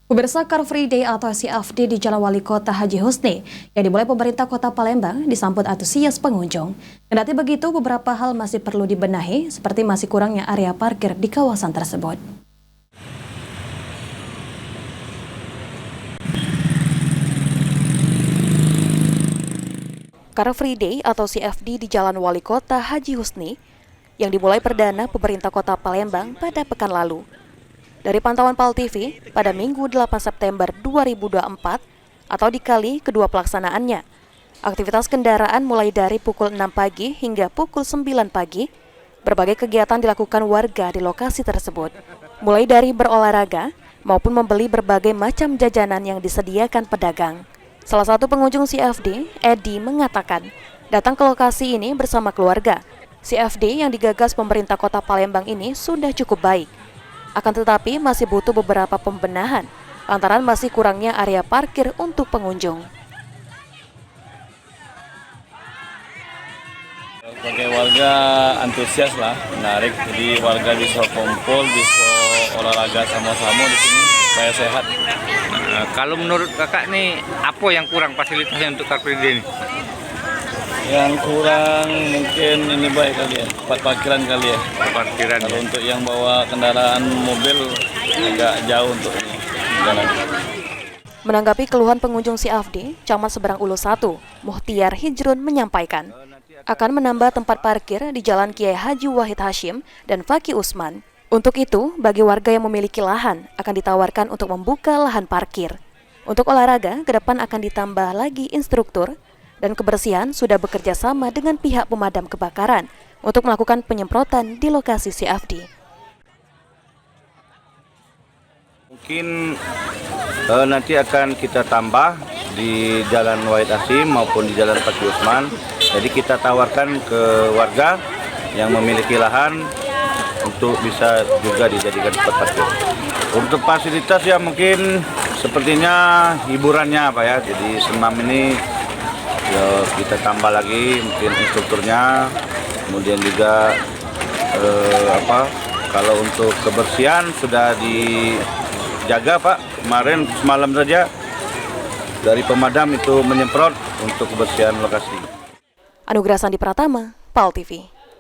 Pemirsa, Car Free Day atau CFD di Jalan Wali Kota Haji Husni yang dimulai pemerintah Kota Palembang disambut antusias pengunjung. Kendati begitu, beberapa hal masih perlu dibenahi, seperti masih kurangnya area parkir di kawasan tersebut. Car Free Day atau CFD di Jalan Wali Kota Haji Husni yang dimulai perdana pemerintah Kota Palembang pada pekan lalu. Dari pantauan PAL TV, pada Minggu 8 September 2024 atau dikali kedua pelaksanaannya, aktivitas kendaraan mulai dari pukul 6 pagi hingga pukul 9 pagi, berbagai kegiatan dilakukan warga di lokasi tersebut. Mulai dari berolahraga maupun membeli berbagai macam jajanan yang disediakan pedagang. Salah satu pengunjung CFD, Edi, mengatakan datang ke lokasi ini bersama keluarga. CFD yang digagas pemerintah Kota Palembang ini sudah cukup baik. Akan tetapi masih butuh beberapa pembenahan, lantaran masih kurangnya area parkir untuk pengunjung. Sebagai warga antusias lah, menarik. Jadi warga bisa kumpul, bisa olahraga sama-sama di sini supaya sehat. Nah, kalau menurut kakak nih, apa yang kurang fasilitasnya untuk Car Free Day ini? Yang kurang mungkin ini baik kali ya, tempat parkiran kali ya. Parkiran. Kalau untuk yang bawa kendaraan mobil agak jauh untuk jalan. Menanggapi keluhan pengunjung CFD, Camat Seberang Ulus 1, Muhtiar Hijrun menyampaikan akan menambah tempat parkir di Jalan Kiai Haji Wahid Hashim dan Faki Usman. Untuk itu, bagi warga yang memiliki lahan akan ditawarkan untuk membuka lahan parkir. Untuk olahraga, ke depan akan ditambah lagi instruktur, dan kebersihan sudah bekerja sama dengan pihak pemadam kebakaran untuk melakukan penyemprotan di lokasi CFD. Mungkin nanti akan kita tambah di Jalan Wahid Hashim maupun di Jalan Faki Usman. Jadi kita tawarkan ke warga yang memiliki lahan untuk bisa juga dijadikan tempat parkir. Untuk fasilitas ya mungkin sepertinya hiburannya Pak ya. Jadi senam ini ya kita tambah lagi mungkin instrukturnya, kemudian juga kalau untuk kebersihan sudah dijaga Pak. Kemarin semalam saja dari pemadam itu menyemprot untuk kebersihan lokasi. Anugrah Sandi Pratama, PAL TV.